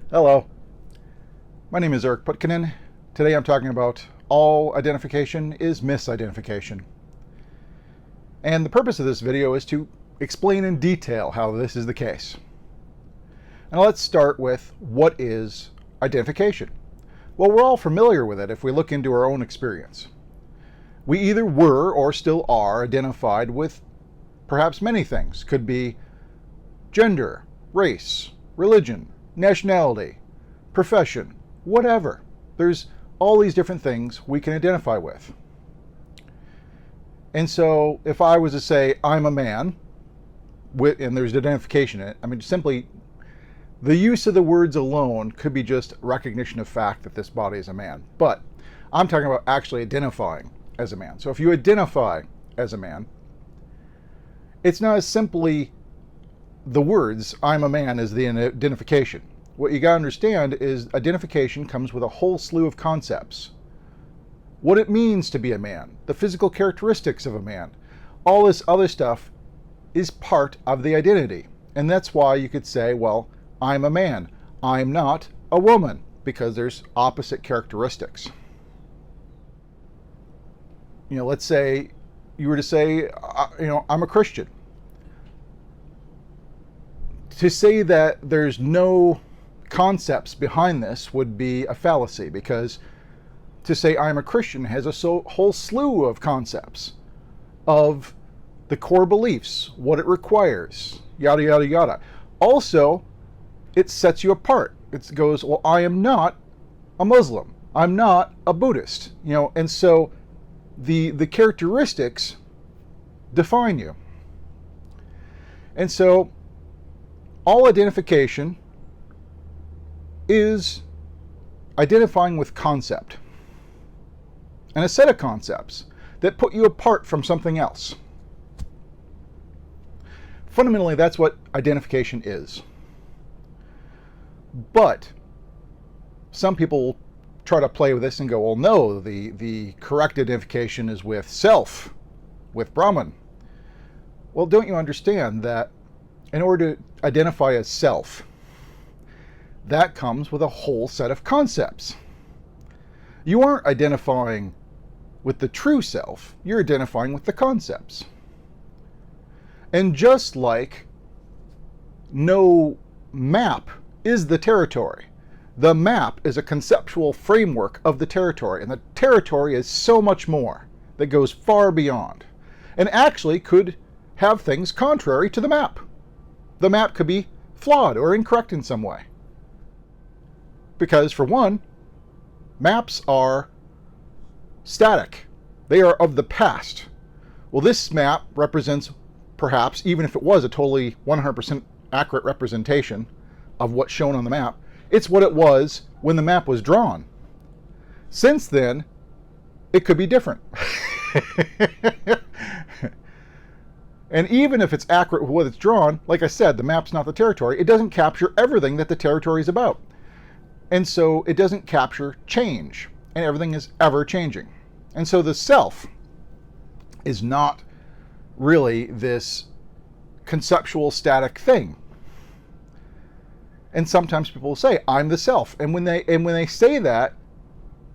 Hello, my name is Putkonen. Today I'm talking about all identification is misidentification. And the purpose of this video is to explain in detail how this is the case. Now let's start with what is identification. Well, we're all familiar with it if we look into our own experience. We either were or still are identified with perhaps many things. Could be gender, race, religion, nationality, profession, whatever. There's all these different things we can identify with. And so if I was to say I'm a man, and there's identification in it, I mean simply the use of the words alone could be just recognition of fact that this body is a man. But I'm talking about actually identifying as a man. So if you identify as a man, it's not as simply the words I'm a man as the identification. What you got to understand is identification comes with a whole slew of concepts. What it means to be a man, the physical characteristics of a man, all this other stuff is part of the identity. And that's why you could say, well, I'm a man. I'm not a woman, because there's opposite characteristics. Let's say you were to say, I'm a Christian. To say that there's no concepts behind this would be a fallacy, because to say I'm a Christian has a whole slew of concepts of the core beliefs, what it requires, yada, yada, yada. Also, it sets you apart. It goes, well, I am not a Muslim. I'm not a Buddhist. And so the characteristics define you. And so all identification is identifying with concept and a set of concepts that put you apart from something else. Fundamentally, that's what identification is. But some people try to play with this and go, well, no, the correct identification is with self, with Brahman. Well, don't you understand that in order to identify as self, that comes with a whole set of concepts. You aren't identifying with the true self, you're identifying with the concepts. And just like no map is the territory, the map is a conceptual framework of the territory, and the territory is so much more that goes far beyond, and actually could have things contrary to the map. The map could be flawed or incorrect in some way. Because, for one, maps are static. They are of the past. Well, this map represents, perhaps, even if it was a totally 100% accurate representation of what's shown on the map, it's what it was when the map was drawn. Since then, it could be different. And even if it's accurate with what it's drawn, like I said, the map's not the territory. It doesn't capture everything that the territory is about. And so it doesn't capture change. And everything is ever changing. And so the self is not really this conceptual static thing. And sometimes people will say, I'm the self. And when they say that,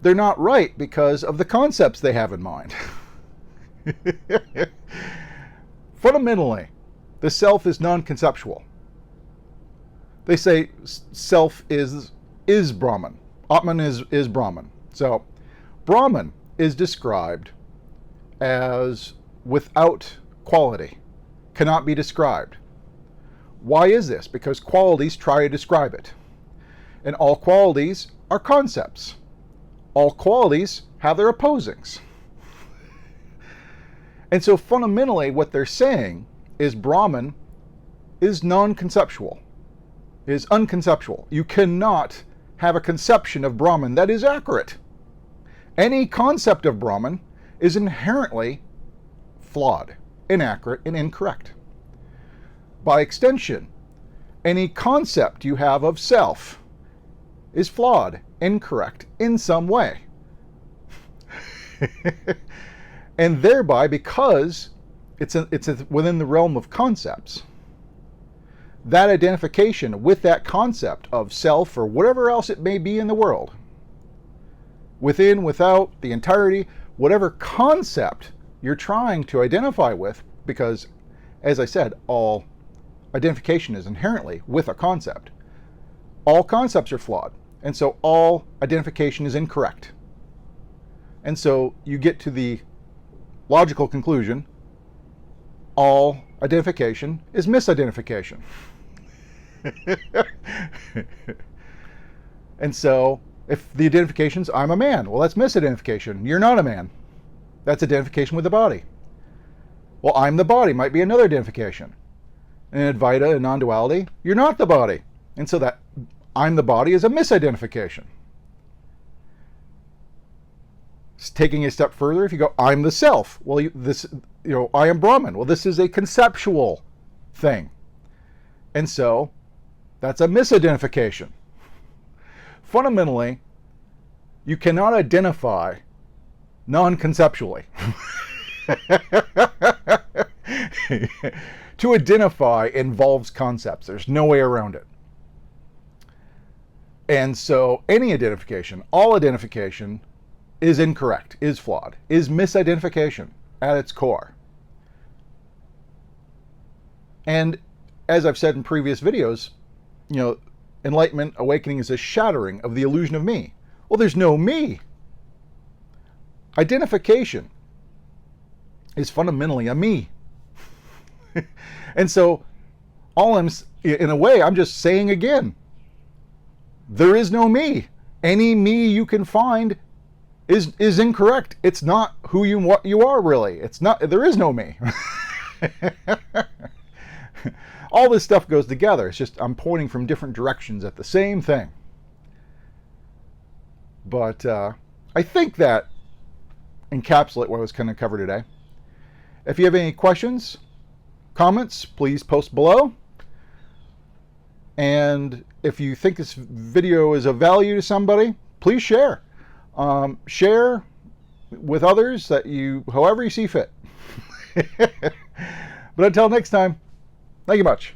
they're not right because of the concepts they have in mind. Fundamentally, the self is non-conceptual. They say self is Brahman. Atman is Brahman. So Brahman is described as without quality, cannot be described. Why is this? Because qualities try to describe it. And all qualities are concepts. All qualities have their opposings. And so fundamentally what they're saying is Brahman is non-conceptual, is unconceptual. You cannot have a conception of Brahman that is accurate. Any concept of Brahman is inherently flawed, inaccurate, and incorrect. By extension, any concept you have of self is flawed, incorrect in some way. And thereby, because it's within the realm of concepts, that identification with that concept of self or whatever else it may be in the world, within, without, the entirety, whatever concept you're trying to identify with, because, as I said, all identification is inherently with a concept. All concepts are flawed, and so all identification is incorrect. And so you get to the logical conclusion, all identification is misidentification. And so if the identification's I'm a man, well, that's misidentification. You're not a man. That's identification with the body. Well, I'm the body might be another identification. In Advaita and non-duality, you're not the body. And so that I'm the body is a misidentification. Taking a step further, if you go, I'm the self. Well, I am Brahman. Well, this is a conceptual thing. And so that's a misidentification. Fundamentally, you cannot identify non-conceptually. To identify involves concepts. There's no way around it. And so any identification, all identification, is incorrect, is flawed, is misidentification at its core. And as I've said in previous videos, enlightenment, awakening is a shattering of the illusion of me. Well, there's no me. Identification is fundamentally a me. And so in a way, I'm just saying again, there is no me. Any me you can find is incorrect. It's not what you are really. There is no me. All this stuff goes together. It's just I'm pointing from different directions at the same thing. But I think that encapsulates what I was going to cover today. If you have any questions, comments, please post below. And if you think this video is of value to somebody, please share. Share with others however you see fit. But until next time, thank you much.